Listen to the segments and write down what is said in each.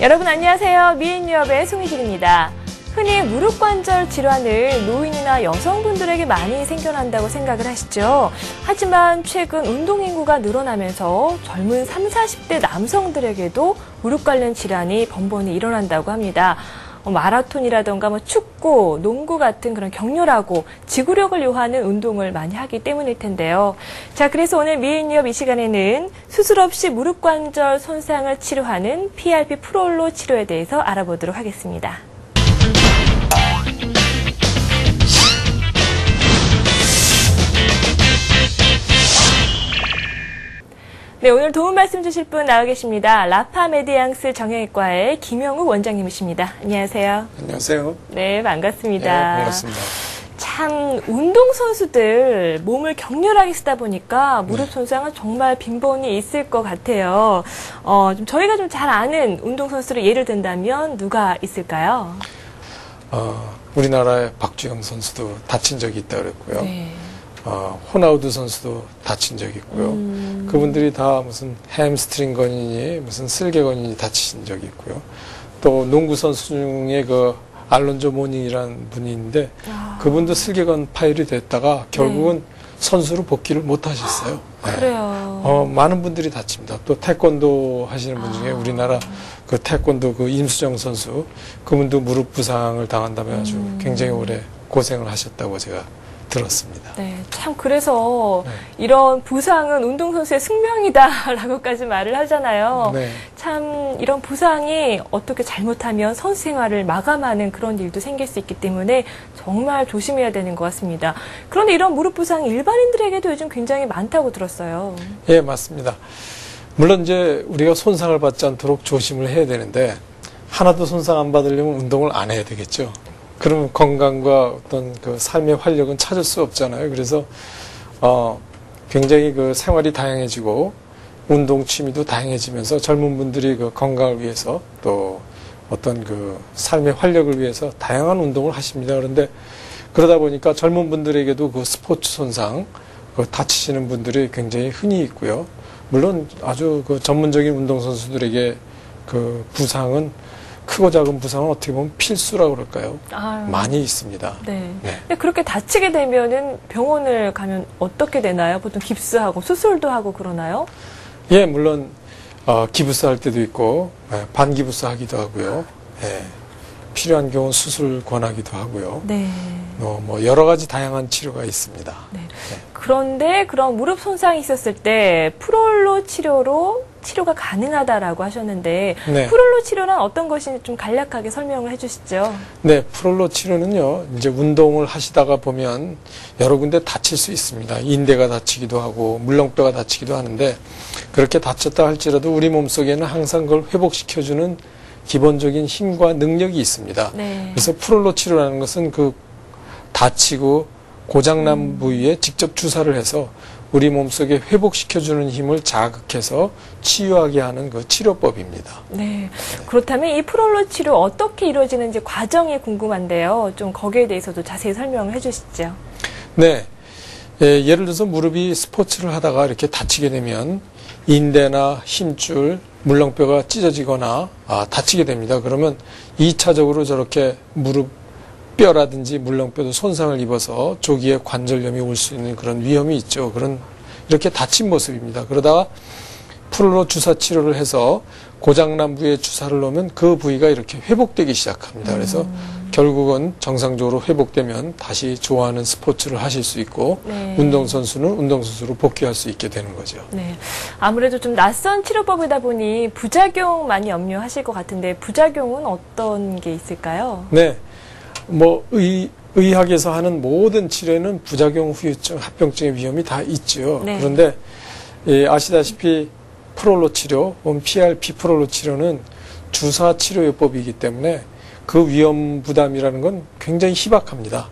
여러분 안녕하세요. 미인유업의 송희진입니다. 흔히 무릎관절 질환을 노인이나 여성분들에게 많이 생겨난다고 생각을 하시죠. 하지만 최근 운동인구가 늘어나면서 젊은 30, 40대 남성들에게도 무릎 관련 질환이 번번이 일어난다고 합니다. 마라톤이라던가 축구, 농구 같은 그런 격렬하고 지구력을 요하는 운동을 많이 하기 때문일 텐데요. 자, 그래서 오늘 미인유업 이 시간에는 수술 없이 무릎 관절 손상을 치료하는 PRP 프롤로 치료에 대해서 알아보도록 하겠습니다. 네, 오늘 도움 말씀 주실 분 나와 계십니다. 라파메디앙스 정형외과의 김영욱 원장님이십니다. 안녕하세요. 안녕하세요. 네, 반갑습니다. 네, 반갑습니다. 참 운동선수들 몸을 격렬하게 쓰다 보니까 무릎 손상은 정말 빈번히 있을 것 같아요. 좀 저희가 좀 잘 아는 운동선수를 예를 든다면 누가 있을까요? 우리나라의 박주영 선수도 다친 적이 있다고 그랬고요. 네. 호나우두 선수도 다친 적이 있고요. 그분들이 다 무슨 햄스트링 건이니 무슨 슬개건이니 다치신 적이 있고요. 또 농구 선수 중에 그 알론조 모닝이라는 분이 있는데 그분도 슬개건 파열이 됐다가 결국은 선수로 복귀를 못 하셨어요. 그래요. 많은 분들이 다칩니다. 또 태권도 하시는 분 중에 우리나라 그 태권도 그 임수정 선수 그분도 무릎 부상을 당한다며 아주 굉장히 오래 고생을 하셨다고 제가 들었습니다. 네, 참 그래서 이런 부상은 운동선수의 숙명이다라고까지 말을 하잖아요. 네. 참 이런 부상이 어떻게 잘못하면 선수 생활을 마감하는 그런 일도 생길 수 있기 때문에 정말 조심해야 되는 것 같습니다. 그런데 이런 무릎 부상이 일반인들에게도 요즘 굉장히 많다고 들었어요. 예, 맞습니다. 물론 이제 우리가 손상을 받지 않도록 조심을 해야 되는데 하나도 손상 안 받으려면 운동을 안 해야 되겠죠. 그러면 건강과 어떤 그 삶의 활력은 찾을 수 없잖아요. 그래서 굉장히 그 생활이 다양해지고 운동 취미도 다양해지면서 젊은 분들이 그 건강을 위해서 또 어떤 그 삶의 활력을 위해서 다양한 운동을 하십니다. 그런데 그러다 보니까 젊은 분들에게도 그 스포츠 손상, 그 다치시는 분들이 굉장히 흔히 있고요. 물론 아주 그 전문적인 운동 선수들에게 그 부상은 크고 작은 부상은 어떻게 보면 필수라고 그럴까요? 많이 있습니다. 네. 네. 근데 그렇게 다치게 되면은 병원을 가면 어떻게 되나요? 보통 깁스하고 수술도 하고 그러나요? 예, 물론 기부스 할 때도 있고 반기부스 하기도 하고요. 예, 필요한 경우 수술 권하기도 하고요. 네. 뭐 여러 가지 다양한 치료가 있습니다. 네. 네. 그런데 그런 무릎 손상이 있었을 때 프롤로 치료가 가능하다라고 하셨는데 네. 프롤로 치료는 어떤 것인지 좀 간략하게 설명을 해주시죠. 네, 프롤로 치료는요. 이제 운동을 하시다가 보면 여러 군데 다칠 수 있습니다. 인대가 다치기도 하고 물렁뼈가 다치기도 하는데 그렇게 다쳤다 할지라도 우리 몸속에는 항상 그걸 회복시켜주는 기본적인 힘과 능력이 있습니다. 네. 그래서 프롤로 치료라는 것은 그 다치고 고장난 부위에 직접 주사를 해서 우리 몸속에 회복시켜주는 힘을 자극해서 치유하게 하는 그 치료법입니다. 네. 그렇다면 이 프롤로 치료 어떻게 이루어지는지 과정이 궁금한데요. 좀 거기에 대해서도 자세히 설명을 해주시죠. 네. 예를 들어서 무릎이 스포츠를 하다가 이렇게 다치게 되면 인대나 힘줄, 물렁뼈가 찢어지거나 다치게 됩니다. 그러면 2차적으로 저렇게 무릎 뼈라든지 물렁뼈도 손상을 입어서 조기에 관절염이 올 수 있는 그런 위험이 있죠. 이렇게 다친 모습입니다. 그러다가 프롤로 주사 치료를 해서 고장난 부위에 주사를 놓으면 그 부위가 이렇게 회복되기 시작합니다. 그래서 결국은 정상적으로 회복되면 다시 좋아하는 스포츠를 하실 수 있고 운동선수는 운동선수로 복귀할 수 있게 되는 거죠. 네. 아무래도 좀 낯선 치료법이다 보니 부작용 많이 염려하실 것 같은데 부작용은 어떤 게 있을까요? 네. 의학에서 하는 모든 치료에는 부작용, 후유증, 합병증의 위험이 다 있죠. 네. 그런데 아시다시피 프롤로 치료, PRP 프롤로 치료는 주사 치료요법이기 때문에 그 위험 부담이라는 건 굉장히 희박합니다.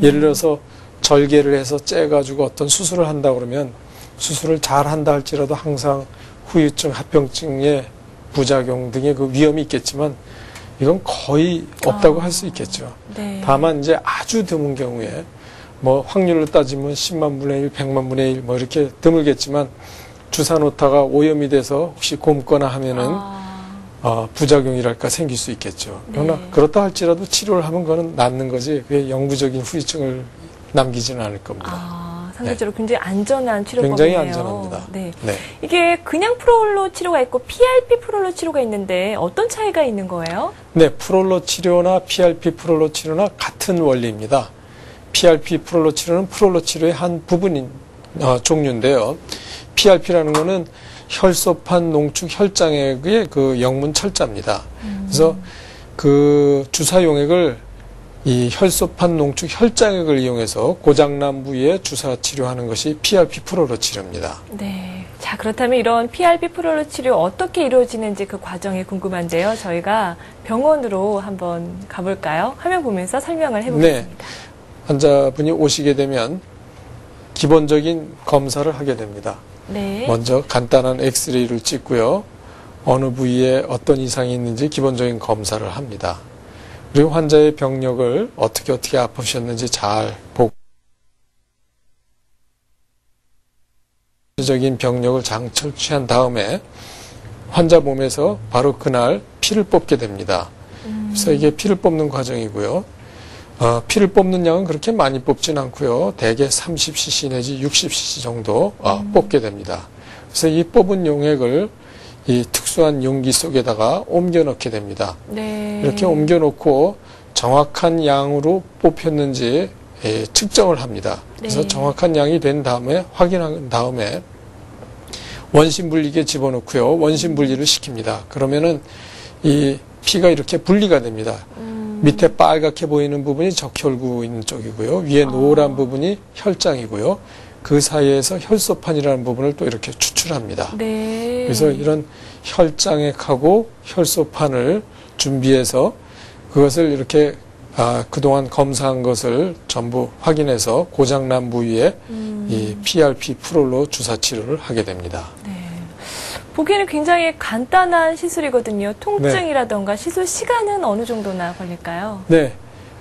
예를 들어서 절개를 해서 째가지고 어떤 수술을 한다 그러면 수술을 잘 한다 할지라도 항상 후유증, 합병증의 부작용 등의 그 위험이 있겠지만 이건 거의 없다고 할 수 있겠죠. 네. 다만 이제 아주 드문 경우에 뭐 확률로 따지면 10만 분의 1, 100만 분의 1 뭐 이렇게 드물겠지만 주사 놓다가 오염이 돼서 혹시 곪거나 하면은 부작용이랄까 생길 수 있겠죠. 그러나 네. 그렇다 할지라도 치료를 하면 그거는 낫는 거지 그게 영구적인 후유증을 남기지는 않을 겁니다. 상대적으로 굉장히 안전한 치료법이네요. 굉장히 안전합니다. 네. 네. 이게 그냥 프롤로 치료가 있고 PRP 프롤로 치료가 있는데 어떤 차이가 있는 거예요? 네, 프롤로 치료나 PRP 프롤로 치료나 같은 원리입니다. PRP 프롤로 치료는 프롤로 치료의 한 부분인 종류인데요. PRP라는 거는 혈소판 농축 혈장액의 그 영문 철자입니다. 그래서 그 주사 용액을 이 혈소판 농축 혈장액을 이용해서 고장난 부위에 주사 치료하는 것이 PRP 프롤로 치료입니다. 네. 자, 그렇다면 이런 PRP 프롤로 치료 어떻게 이루어지는지 그 과정이 궁금한데요. 저희가 병원으로 한번 가볼까요? 화면 보면서 설명을 해보겠습니다. 네. 환자분이 오시게 되면 기본적인 검사를 하게 됩니다. 네. 먼저 간단한 엑스레이를 찍고요. 어느 부위에 어떤 이상이 있는지 기본적인 검사를 합니다. 그리고 환자의 병력을 어떻게 아프셨는지 잘 보고 적인 병력을 철취한 다음에 환자 몸에서 바로 그날 피를 뽑게 됩니다. 그래서 이게 피를 뽑는 과정이고요. 피를 뽑는 양은 그렇게 많이 뽑진 않고요. 대개 30cc 내지 60cc 정도 뽑게 됩니다. 그래서 이 뽑은 용액을 이 특수한 용기 속에다가 옮겨 넣게 됩니다. 네. 이렇게 옮겨 놓고 정확한 양으로 뽑혔는지 측정을 합니다. 그래서 네. 정확한 양이 된 다음에 확인한 다음에 원심 분리기에 집어넣고요. 원심 분리를 시킵니다. 그러면은 이 피가 이렇게 분리가 됩니다. 밑에 빨갛게 보이는 부분이 적혈구 있는 쪽이고요. 위에 노란 부분이 혈장이고요. 그 사이에서 혈소판이라는 부분을 또 이렇게 추출합니다. 네. 그래서 이런 혈장액하고 혈소판을 준비해서 그것을 이렇게 그동안 검사한 것을 전부 확인해서 고장난 부위에 이 PRP 프롤로 주사 치료를 하게 됩니다. 네. 보기에는 굉장히 간단한 시술이거든요. 통증이라던가 시술 시간은 어느 정도나 걸릴까요? 네.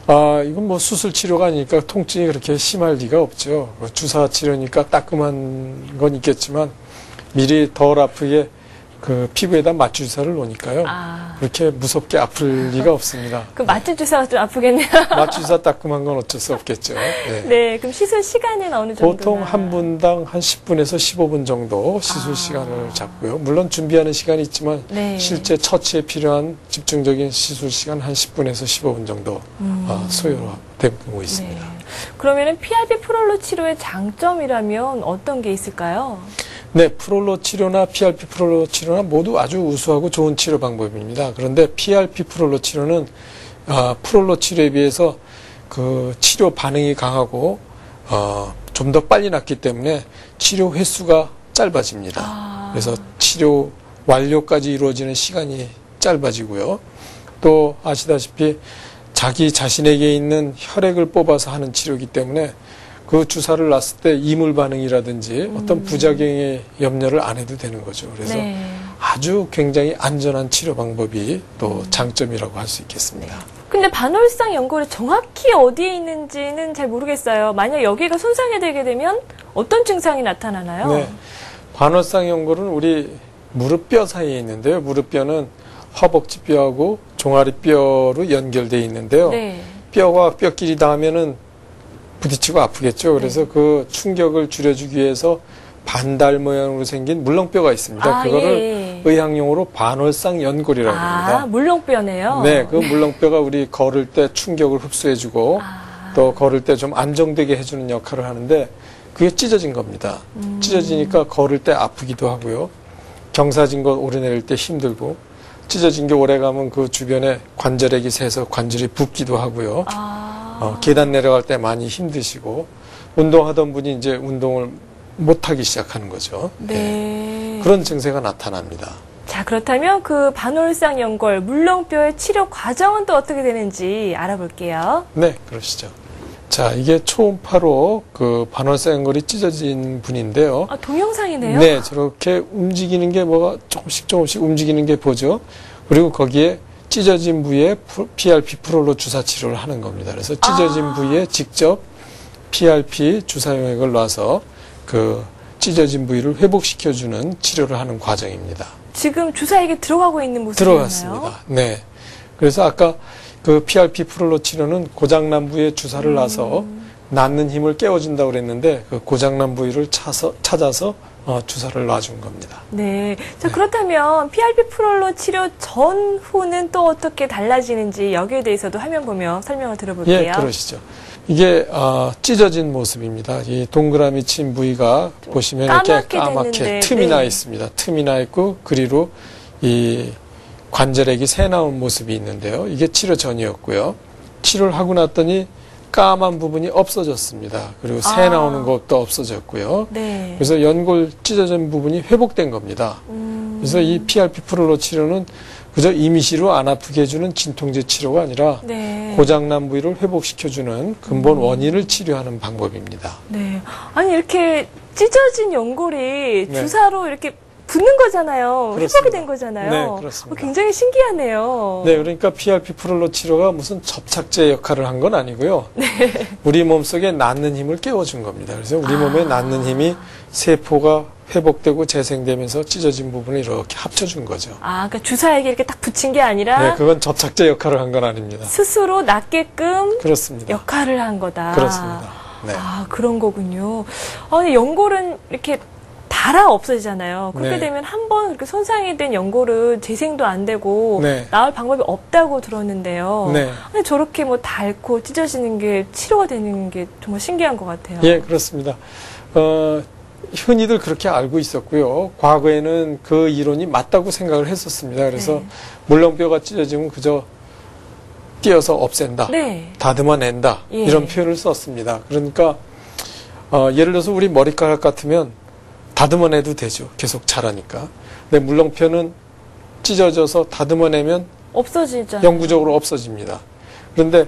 이건 뭐 수술 치료가 아니니까 통증이 그렇게 심할 리가 없죠. 주사 치료니까 따끔한 건 있겠지만 미리 덜 아프게 그 피부에다 맞주사를 놓으니까요. 그렇게 무섭게 아플 리가 없습니다. 그 맞춤 주사가 좀 아프겠네요. 맞주사 따끔한 건 어쩔 수 없겠죠. 네. 네, 그럼 시술 시간은 어느 정도? 보통 한 분당 한 10분에서 15분 정도 시술 시간을 잡고요. 물론 준비하는 시간이 있지만 네. 실제 처치에 필요한 집중적인 시술 시간 한 10분에서 15분 정도 소요되고 있습니다. 네. 그러면은 PRP 프롤로 치료의 장점이라면 어떤 게 있을까요? 네, 프롤로 치료나 PRP 프롤로 치료나 모두 아주 우수하고 좋은 치료 방법입니다. 그런데 PRP 프롤로 치료는 프롤로 치료에 비해서 그 치료 반응이 강하고 좀 더 빨리 낫기 때문에 치료 횟수가 짧아집니다. 그래서 치료 완료까지 이루어지는 시간이 짧아지고요. 또 아시다시피 자기 자신에게 있는 혈액을 뽑아서 하는 치료이기 때문에 그 주사를 놨을 때 이물 반응이라든지 어떤 부작용의 염려를 안 해도 되는 거죠. 그래서 네. 아주 굉장히 안전한 치료 방법이 또 장점이라고 할 수 있겠습니다. 근데 반월상 연골이 정확히 어디에 있는지는 잘 모르겠어요. 만약 여기가 손상이 되게 되면 어떤 증상이 나타나나요? 네. 반월상 연골은 우리 무릎뼈 사이에 있는데요. 무릎뼈는 허벅지뼈하고 종아리뼈로 연결되어 있는데요. 네. 뼈와 뼈끼리 닿으면은 부딪히고 아프겠죠. 그래서 그 충격을 줄여주기 위해서 반달 모양으로 생긴 물렁뼈가 있습니다. 그거를 예. 의학용어로 반월상 연골이라고 합니다. 물렁뼈네요. 네, 그 물렁뼈가 우리 걸을 때 충격을 흡수해주고 또 걸을 때 좀 안정되게 해주는 역할을 하는데 그게 찢어진 겁니다. 찢어지니까 걸을 때 아프기도 하고요. 경사진 거 오르내릴 때 힘들고 찢어진 게 오래가면 그 주변에 관절액이 새서 관절이 붓기도 하고요. 계단 내려갈 때 많이 힘드시고 운동하던 분이 이제 운동을 못하기 시작하는 거죠. 네. 그런 증세가 나타납니다. 자, 그렇다면 그 반월상 연골 물렁뼈의 치료 과정은 또 어떻게 되는지 알아볼게요. 네, 그러시죠. 자, 이게 초음파로 그 반월상 연골이 찢어진 분인데요. 동영상이네요. 네, 저렇게 움직이는 게 뭐가 조금씩 움직이는 게 보죠. 그리고 거기에 찢어진 부위에 PRP 프롤로 주사 치료를 하는 겁니다. 그래서 찢어진 부위에 직접 PRP 주사용액을 놔서 그 찢어진 부위를 회복시켜주는 치료를 하는 과정입니다. 지금 주사액이 들어가고 있는 모습이나요? 들어갔습니다. 네. 그래서 아까 그 PRP 프롤로 치료는 고장난 부위에 주사를 놔서 낫는 힘을 깨워준다고 그랬는데 그 고장난 부위를 찾아서 주사를 놔준 겁니다. 네. 자, 그렇다면 PRP 프롤로 치료 전후는 또 어떻게 달라지는지 여기에 대해서도 화면 보며 설명을 들어볼게요. 예, 그러시죠. 이게 찢어진 모습입니다. 이 동그라미 친 부위가 보시면 이렇게 까맣게 됐는데, 틈이 네. 나 있습니다. 틈이 나 있고 그리로 이 관절액이 새 나온 모습이 있는데요. 이게 치료 전이었고요. 치료를 하고 났더니 까만 부분이 없어졌습니다. 그리고 새 나오는 것도 없어졌고요. 네. 그래서 연골 찢어진 부분이 회복된 겁니다. 그래서 이 PRP 프롤로 치료는 그저 임시로 안 아프게 해주는 진통제 치료가 아니라 네. 고장난 부위를 회복시켜주는 근본 원인을 치료하는 방법입니다. 네. 아니, 이렇게 찢어진 연골이 네. 주사로 이렇게 붙는 거잖아요. 그렇습니다. 회복이 된 거잖아요. 네, 그렇습니다. 굉장히 신기하네요. 네, 그러니까 PRP 프롤로 치료가 무슨 접착제 역할을 한 건 아니고요. 우리 몸속에 낫는 힘을 깨워준 겁니다. 그래서 우리 몸에 낫는 힘이 세포가 회복되고 재생되면서 찢어진 부분을 이렇게 합쳐준 거죠. 그러니까 주사액이 이렇게 딱 붙인 게 아니라 네, 그건 접착제 역할을 한 건 아닙니다. 스스로 낫게끔 그렇습니다. 역할을 한 거다. 그렇습니다. 네. 그런 거군요. 아니, 연골은 이렇게 닳아 없어지잖아요. 그렇게 네. 되면 한번 그렇게 손상이 된 연골은 재생도 안 되고 네. 나을 방법이 없다고 들었는데요. 네. 아니, 저렇게 뭐 닳고 찢어지는 게 치료가 되는 게 정말 신기한 것 같아요. 예, 그렇습니다. 흔히들 그렇게 알고 있었고요. 과거에는 그 이론이 맞다고 생각을 했었습니다. 그래서 네. 물렁뼈가 찢어지면 그저 띄어서 없앤다. 네. 다듬어낸다. 예. 이런 표현을 썼습니다. 그러니까 예를 들어서 우리 머리카락 같으면 다듬어내도 되죠. 계속 자라니까. 근데 물렁뼈는 찢어져서 다듬어내면 없어지잖아요. 영구적으로 없어집니다. 그런데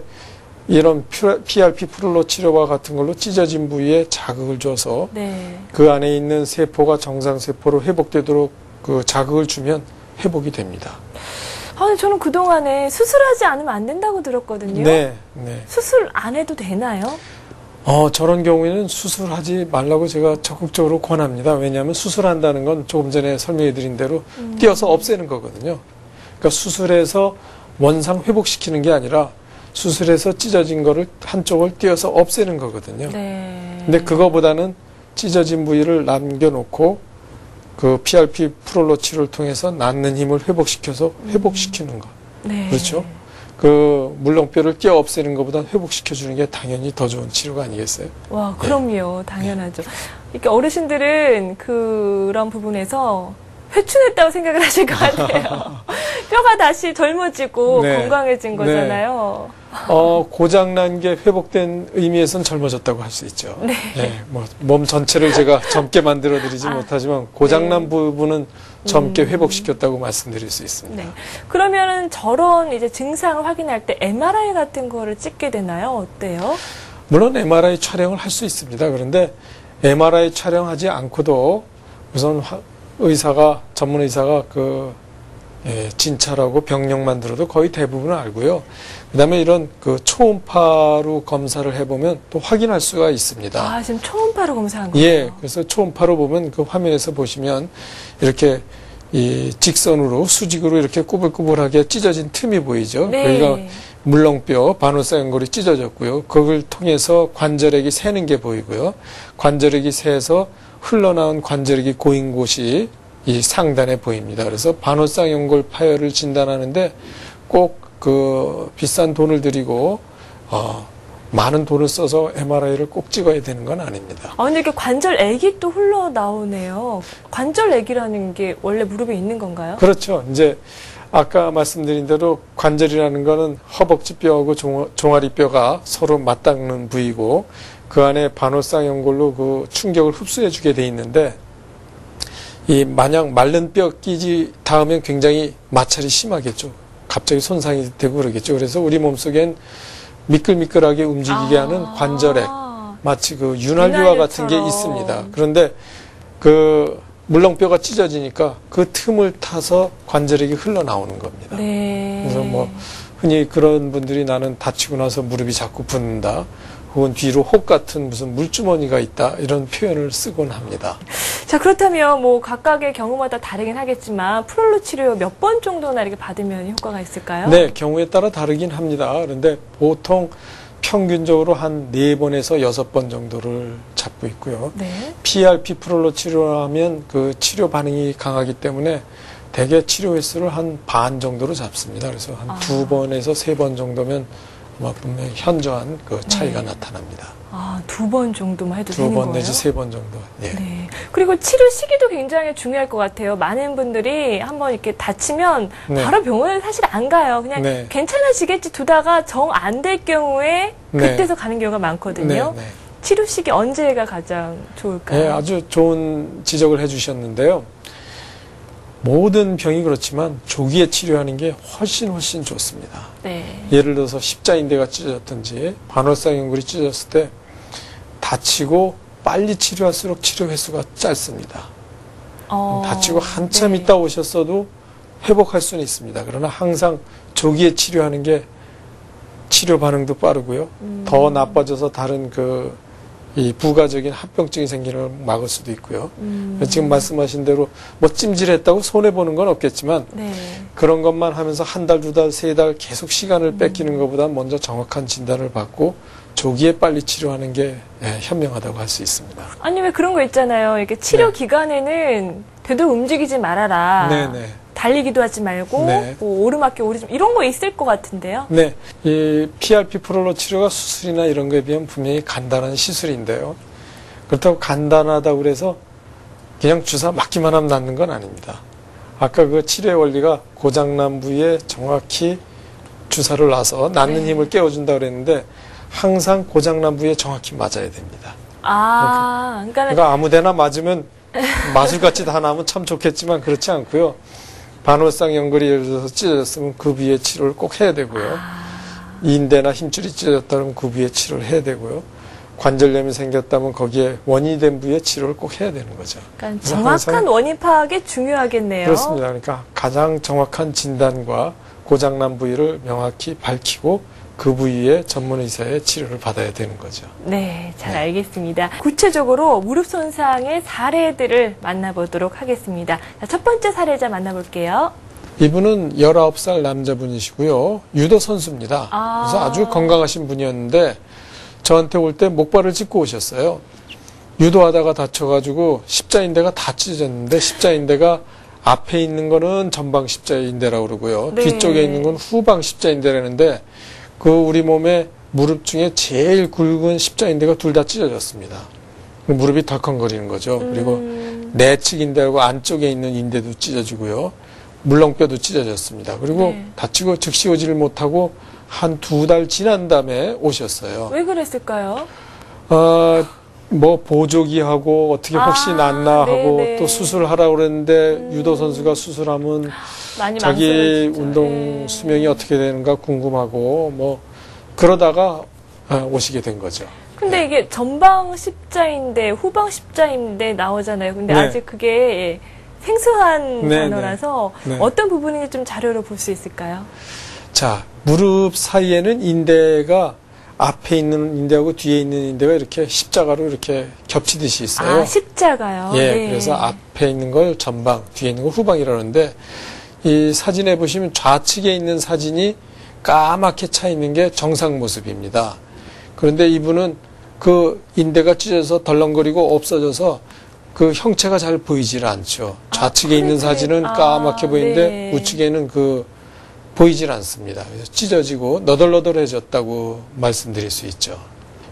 이런 PRP 프롤로 치료와 같은 걸로 찢어진 부위에 자극을 줘서 네. 그 안에 있는 세포가 정상세포로 회복되도록 그 자극을 주면 회복이 됩니다. 아니, 저는 그동안에 수술하지 않으면 안 된다고 들었거든요. 네, 네. 수술 안 해도 되나요? 저런 경우에는 수술하지 말라고 제가 적극적으로 권합니다. 왜냐하면 수술한다는 건 조금 전에 설명해 드린 대로 띄어서 없애는 거거든요. 그러니까 수술해서 원상 회복시키는 게 아니라 수술해서 찢어진 거를 한쪽을 띄어서 없애는 거거든요. 네. 근데 그거보다는 찢어진 부위를 남겨놓고 그 PRP 프롤로 치료를 통해서 낫는 힘을 회복시켜서 회복시키는 것. 네. 그렇죠? 그 물렁뼈를 띄어 없애는 것보다 회복시켜주는 게 당연히 더 좋은 치료가 아니겠어요? 와, 그럼요. 당연하죠. 이렇게 어르신들은 그런 부분에서 회춘했다고 생각을 하실 것 같아요. 뼈가 다시 젊어지고 네. 건강해진 거잖아요. 고장난 게 회복된 의미에선 젊어졌다고 할 수 있죠. 네. 몸 전체를 제가 젊게 만들어 드리지 못하지만 고장난 부분은 젊게 회복시켰다고 말씀드릴 수 있습니다. 네. 그러면은 저런 이제 증상을 확인할 때 MRI 같은 거를 찍게 되나요? 어때요? 물론 MRI 촬영을 할 수 있습니다. 그런데 MRI 촬영하지 않고도 우선 전문 의사가 진찰하고 병력만 들어도 거의 대부분은 알고요. 그다음에 이런 그 초음파로 검사를 해보면 또 확인할 수가 있습니다. 지금 초음파로 검사한 거예요? 예, 그래서 초음파로 보면 그 화면에서 보시면 이렇게 이 직선으로 수직으로 이렇게 꾸불꾸불하게 찢어진 틈이 보이죠. 네. 여기가 물렁뼈, 바노사 연골이 찢어졌고요. 그걸 통해서 관절액이 새는 게 보이고요. 관절액이 새서 흘러나온 관절액이 고인 곳이 이 상단에 보입니다. 그래서 바노사 연골 파열을 진단하는데 꼭 그 비싼 돈을 들이고 많은 돈을 써서 MRI를 꼭 찍어야 되는 건 아닙니다. 근데 이렇게 관절액이 또 흘러나오네요. 관절액이라는 게 원래 무릎에 있는 건가요? 그렇죠. 이제 아까 말씀드린 대로 관절이라는 거는 허벅지 뼈하고 종아리 뼈가 서로 맞닿는 부위고 그 안에 바노사 연골로 그 충격을 흡수해 주게 돼 있는데 이 만약 마른 뼈 끼지 닿으면 굉장히 마찰이 심하겠죠. 갑자기 손상이 되고 그러겠죠. 그래서 우리 몸속엔 미끌미끌하게 움직이게 하는 관절액, 마치 그 윤활유와 같은 게 있습니다. 그런데 그 물렁뼈가 찢어지니까 그 틈을 타서 관절액이 흘러나오는 겁니다. 네. 그래서 뭐 흔히 그런 분들이 나는 다치고 나서 무릎이 자꾸 붓는다. 혹은 뒤로 혹 같은 무슨 물주머니가 있다. 이런 표현을 쓰곤 합니다. 자, 그렇다면 뭐 각각의 경우마다 다르긴 하겠지만 프롤로 치료 몇 번 정도나 이렇게 받으면 효과가 있을까요? 네, 경우에 따라 다르긴 합니다. 그런데 보통 평균적으로 한 4번에서 6번 정도를 잡고 있고요. 네. PRP 프롤로 치료하면 그 치료 반응이 강하기 때문에 대개 치료 횟수를 한 반 정도로 잡습니다. 그래서 한 2번에서 3번 정도면 아마 분명히 현저한 그 차이가 나타납니다. 아, 2번 정도만 해도 되는 2번 거예요? 내지 3번 정도. 예. 네. 그리고 치료 시기도 굉장히 중요할 것 같아요. 많은 분들이 한번 이렇게 다치면 네. 바로 병원에 사실 안 가요. 그냥 네. 괜찮아지겠지 두다가 정 안 될 경우에 네. 그때서 가는 경우가 많거든요. 네, 네. 치료 시기 언제가 가장 좋을까요? 네, 아주 좋은 지적을 해주셨는데요. 모든 병이 그렇지만 조기에 치료하는 게 훨씬 좋습니다. 네. 예를 들어서 십자인대가 찢어졌든지 반월상 연골이 찢어졌을 때 다치고 빨리 치료할수록 치료 횟수가 짧습니다. 다치고 한참 네. 있다 오셨어도 회복할 수는 있습니다. 그러나 항상 조기에 치료하는 게 치료 반응도 빠르고요. 더 나빠져서 다른 이 부가적인 합병증이 생기는 걸 막을 수도 있고요. 지금 말씀하신 대로 뭐 찜질했다고 손해보는 건 없겠지만 네. 그런 것만 하면서 한 달, 2달, 3달 계속 시간을 뺏기는 것보다 먼저 정확한 진단을 받고 조기에 빨리 치료하는 게 현명하다고 할 수 있습니다. 아니 왜 그런 거 있잖아요. 이렇게 치료 네. 기간에는 되도록 움직이지 말아라. 네네. 달리기도 하지 말고 네. 뭐 오르막길 오르지 이런 거 있을 것 같은데요. 네, 이 PRP 프롤로 치료가 수술이나 이런 거에 비하면 분명히 간단한 시술인데요. 그렇다고 간단하다고 그래서 그냥 주사 맞기만 하면 낫는 건 아닙니다. 아까 그 치료의 원리가 고장난 부위에 정확히 주사를 놔서 낫는 네. 힘을 깨워준다 그랬는데 항상 고장난 부위에 정확히 맞아야 됩니다. 그러니까 아무데나 맞으면 마술같이 다 나면 참 좋겠지만 그렇지 않고요. 반월상 연골이 예를 들어서 찢어졌으면 그 부위에 치료를 꼭 해야 되고요. 인대나 힘줄이 찢어졌다면 그 부위에 치료를 해야 되고요. 관절염이 생겼다면 거기에 원인이 된 부위에 치료를 꼭 해야 되는 거죠. 그러니까 정확한 원인 파악이 중요하겠네요. 그렇습니다. 그러니까 가장 정확한 진단과 고장난 부위를 명확히 밝히고 그 부위에 전문 의사의 치료를 받아야 되는 거죠. 네, 잘 알겠습니다. 구체적으로 무릎 손상의 사례들을 만나보도록 하겠습니다. 자, 첫 번째 사례자 만나볼게요. 이분은 19살 남자분이시고요. 유도 선수입니다. 그래서 아주 건강하신 분이었는데 저한테 올 때 목발을 짚고 오셨어요. 유도하다가 다쳐가지고 십자인대가 다 찢어졌는데 십자인대가 앞에 있는 거는 전방 십자인대라고 그러고요. 네. 뒤쪽에 있는 건 후방 십자인대라는데 그 우리 몸의 무릎 중에 제일 굵은 십자인대가 둘 다 찢어졌습니다. 무릎이 덜컹거리는 거죠. 그리고 내측 인대하고 안쪽에 있는 인대도 찢어지고요. 물렁뼈도 찢어졌습니다. 그리고 네. 다치고 즉시 오지를 못하고 한 2달 지난 다음에 오셨어요. 왜 그랬을까요? 뭐 보조기 하고 어떻게 혹시 낫나 하고 네네. 또 수술하라고 그랬는데 유도 선수가 수술하면 많이 자기 망설여지죠. 운동 네. 수명이 어떻게 되는가 궁금하고 뭐 그러다가 오시게 된 거죠. 근데 이게 전방 십자인대, 후방 십자인대 나오잖아요. 근데 네. 아직 그게 생소한 네, 단어라서 네. 어떤 부분인지 좀 자료로 볼 수 있을까요? 자, 무릎 사이에는 인대가 앞에 있는 인대하고 뒤에 있는 인대가 이렇게 십자가로 이렇게 겹치듯이 있어요. 아, 십자가요? 예, 네. 그래서 앞에 있는 걸 전방, 뒤에 있는 걸 후방이라는데 이 사진에 보시면 좌측에 있는 사진이 까맣게 차 있는 게 정상 모습입니다. 그런데 이분은 그 인대가 찢어져서 덜렁거리고 없어져서 그 형체가 잘 보이질 않죠. 좌측에 있는 사진은 까맣게 보이는데 네. 우측에는 보이질 않습니다. 그래서 찢어지고 너덜너덜해졌다고 말씀드릴 수 있죠.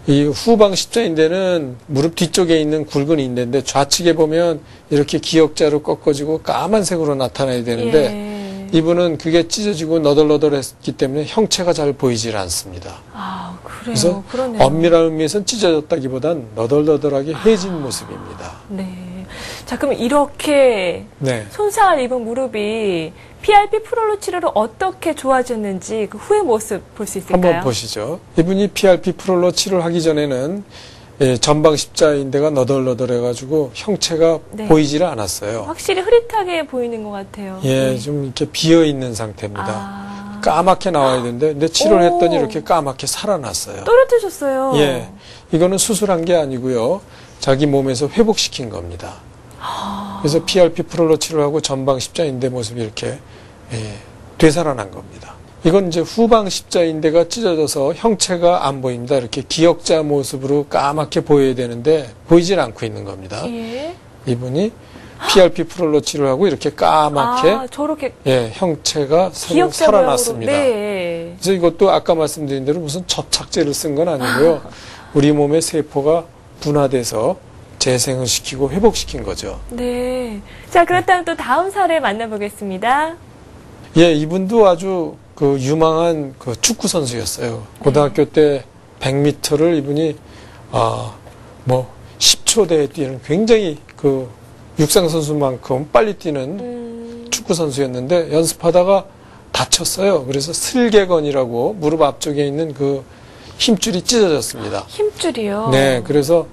이 후방 십자인대는 무릎 뒤쪽에 있는 굵은 인대인데 좌측에 보면 이렇게 기역자로 꺾어지고 까만색으로 나타나야 되는데 예. 이분은 그게 찢어지고 너덜너덜했기 때문에 형체가 잘 보이질 않습니다. 아, 그래요. 그래서 그러네요. 엄밀한 의미에서는 찢어졌다기보단 너덜너덜하게 해진 모습입니다. 네. 자, 그럼 이렇게 네. 손상을 입은 무릎이 PRP 프롤로 치료로 어떻게 좋아졌는지 그 후의 모습 볼 수 있을까요? 한번 보시죠. 이분이 PRP 프롤로 치료를 하기 전에는 예, 전방 십자인대가 너덜너덜해가지고 형체가 네. 보이지를 않았어요. 확실히 흐릿하게 보이는 것 같아요. 예, 네. 좀 이렇게 비어 있는 상태입니다. 아, 까맣게 나와야 되는데, 근데 치료를 오. 했더니 이렇게 까맣게 살아났어요. 또렷해졌어요. 예, 이거는 수술한 게 아니고요. 자기 몸에서 회복시킨 겁니다. 그래서 PRP 프롤로 치료하고 전방 십자인대 모습이 이렇게 예, 되살아난 겁니다. 이건 이제 후방 십자인대가 찢어져서 형체가 안 보입니다. 이렇게 기역자 모습으로 까맣게 보여야 되는데 보이질 않고 있는 겁니다. 예. 이분이 PRP 프롤로 치료하고 이렇게 까맣게 아, 저렇게 예, 형체가 새로 기억자 살아났습니다. 모양으로. 네. 그래서 이것도 아까 말씀드린 대로 무슨 접착제를 쓴 건 아니고요. 우리 몸의 세포가 분화돼서 재생을 시키고 회복시킨 거죠. 네. 자, 그렇다면 또 다음 사례 만나보겠습니다. 예, 이분도 아주 그 유망한 그 축구 선수였어요. 고등학교 때 100m를 이분이 뭐 10초대에 뛰는 굉장히 그 육상 선수만큼 빨리 뛰는 축구 선수였는데 연습하다가 다쳤어요. 그래서 슬개건이라고 무릎 앞쪽에 있는 그 힘줄이 찢어졌습니다. 힘줄이요? 네, 그래서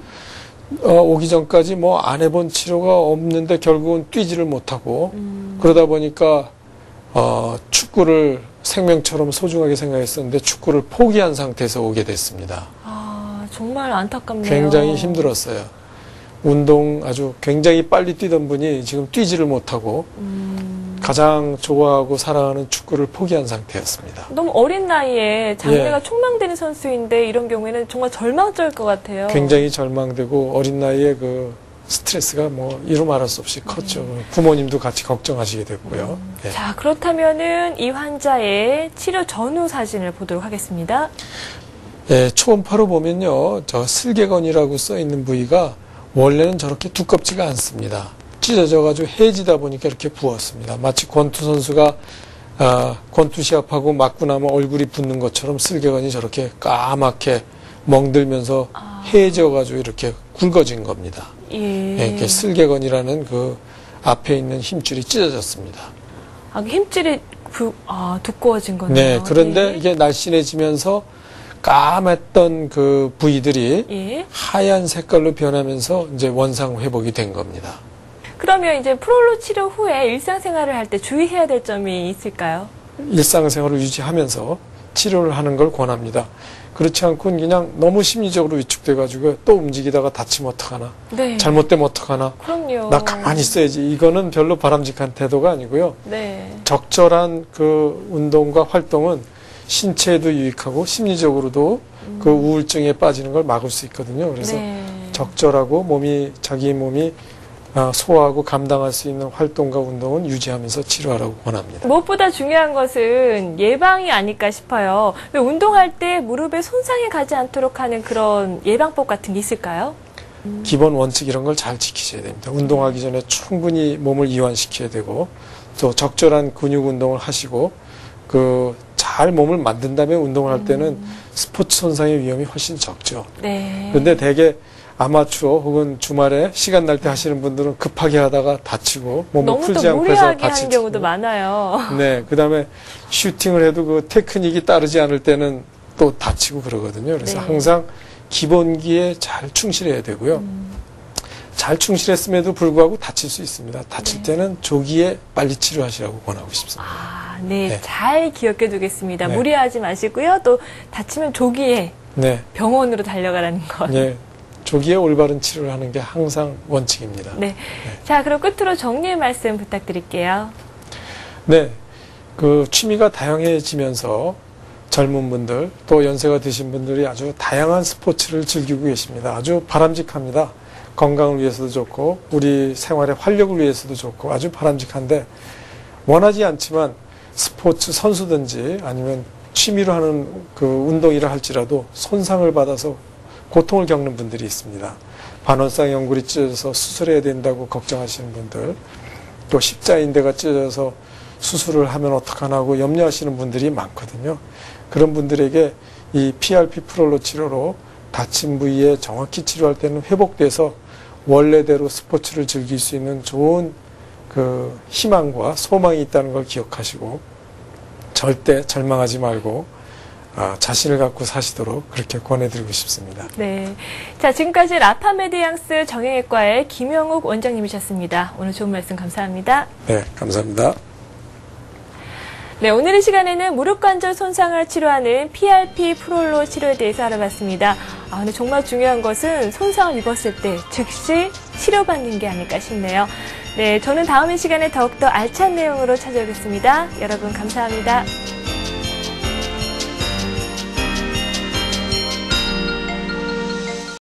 오기 전까지 뭐 안 해본 치료가 없는데 결국은 뛰지를 못하고 그러다 보니까 축구를 생명처럼 소중하게 생각했었는데 축구를 포기한 상태에서 오게 됐습니다. 아, 정말 안타깝네요. 굉장히 힘들었어요. 운동 아주 굉장히 빨리 뛰던 분이 지금 뛰지를 못하고 가장 좋아하고 사랑하는 축구를 포기한 상태였습니다. 너무 어린 나이에 장래가 예. 촉망되는 선수인데 이런 경우에는 정말 절망적일 것 같아요. 굉장히 절망되고 어린 나이에 그 스트레스가 뭐 이루 말할 수 없이 컸죠. 부모님도 같이 걱정하시게 됐고요. 예. 자, 그렇다면은 이 환자의 치료 전후 사진을 보도록 하겠습니다. 예, 초음파로 보면요, 저 슬개건이라고 써 있는 부위가 원래는 저렇게 두껍지가 않습니다. 찢어져가지고 해지다 보니까 이렇게 부었습니다. 마치 권투 선수가 권투 시합하고 맞고 나면 얼굴이 붓는 것처럼 슬개건이 저렇게 까맣게 멍들면서 해져가지고 이렇게 굵어진 겁니다. 예. 예, 이렇게 슬개건이라는 그 앞에 있는 힘줄이 찢어졌습니다. 아, 힘줄이 두꺼워진 거네요. 네, 그런데 예. 이게 날씬해지면서 까맸던 그 부위들이 예. 하얀 색깔로 변하면서 이제 원상 회복이 된 겁니다. 그러면 이제 프롤로 치료 후에 일상생활을 할 때 주의해야 될 점이 있을까요? 일상생활을 유지하면서 치료를 하는 걸 권합니다. 그렇지 않고는 그냥 너무 심리적으로 위축돼가지고 또 움직이다가 다치면 어떡하나, 네. 잘못되면 어떡하나, 그럼요. 나 가만히 있어야지. 이거는 별로 바람직한 태도가 아니고요. 네. 적절한 그 운동과 활동은 신체에도 유익하고 심리적으로도 그 우울증에 빠지는 걸 막을 수 있거든요. 그래서 네. 적절하고 자기 몸이 소화하고 감당할 수 있는 활동과 운동은 유지하면서 치료하라고 권합니다. 무엇보다 중요한 것은 예방이 아닐까 싶어요. 왜 운동할 때 무릎에 손상이 가지 않도록 하는 그런 예방법 같은 게 있을까요? 기본 원칙 이런 걸 잘 지키셔야 됩니다. 운동하기 전에 충분히 몸을 이완시켜야 되고 또 적절한 근육 운동을 하시고 잘 몸을 만든 다음에 운동을 할 때는 스포츠 손상의 위험이 훨씬 적죠. 네. 그런데 대개 아마추어 혹은 주말에 시간 날 때 하시는 분들은 급하게 하다가 다치고 몸을 너무 풀지 또 않고 해서 무리하게 하는 다치고 경우도 많아요. 네, 그다음에 슈팅을 해도 그 테크닉이 따르지 않을 때는 또 다치고 그러거든요. 그래서 네. 항상 기본기에 잘 충실해야 되고요. 잘 충실했음에도 불구하고 다칠 수 있습니다. 다칠 때는 조기에 빨리 치료하시라고 권하고 싶습니다. 네, 네. 잘 기억해 두겠습니다. 네. 무리하지 마시고요. 또 다치면 조기에 네, 병원으로 달려가라는 것. 네, 조기에 올바른 치료를 하는 게 항상 원칙입니다. 네. 자, 그럼 끝으로 정리의 말씀 부탁드릴게요. 네, 그 취미가 다양해지면서 젊은 분들 또 연세가 드신 분들이 아주 다양한 스포츠를 즐기고 계십니다. 아주 바람직합니다. 건강을 위해서도 좋고 우리 생활의 활력을 위해서도 좋고 아주 바람직한데 원하지 않지만 스포츠 선수든지 아니면 취미로 하는 그 운동이라 할지라도 손상을 받아서 고통을 겪는 분들이 있습니다. 반원상 연골이 찢어져서 수술해야 된다고 걱정하시는 분들, 또 십자인대가 찢어져서 수술을 하면 어떡하나 하고 염려하시는 분들이 많거든요. 그런 분들에게 이 PRP 프롤로 치료로 다친 부위에 정확히 치료할 때는 회복돼서 원래대로 스포츠를 즐길 수 있는 좋은 그 희망과 소망이 있다는 걸 기억하시고 절대 절망하지 말고 자신을 갖고 사시도록 그렇게 권해드리고 싶습니다. 네. 자, 지금까지 라파메디앙스 정형외과의 김영욱 원장님이셨습니다. 오늘 좋은 말씀 감사합니다. 네, 감사합니다. 네, 오늘 이 시간에는 무릎 관절 손상을 치료하는 PRP 프롤로 치료에 대해서 알아봤습니다. 근데 정말 중요한 것은 손상을 입었을 때 즉시 치료받는 게 아닐까 싶네요. 네, 저는 다음 이 시간에 더욱더 알찬 내용으로 찾아오겠습니다. 여러분 감사합니다.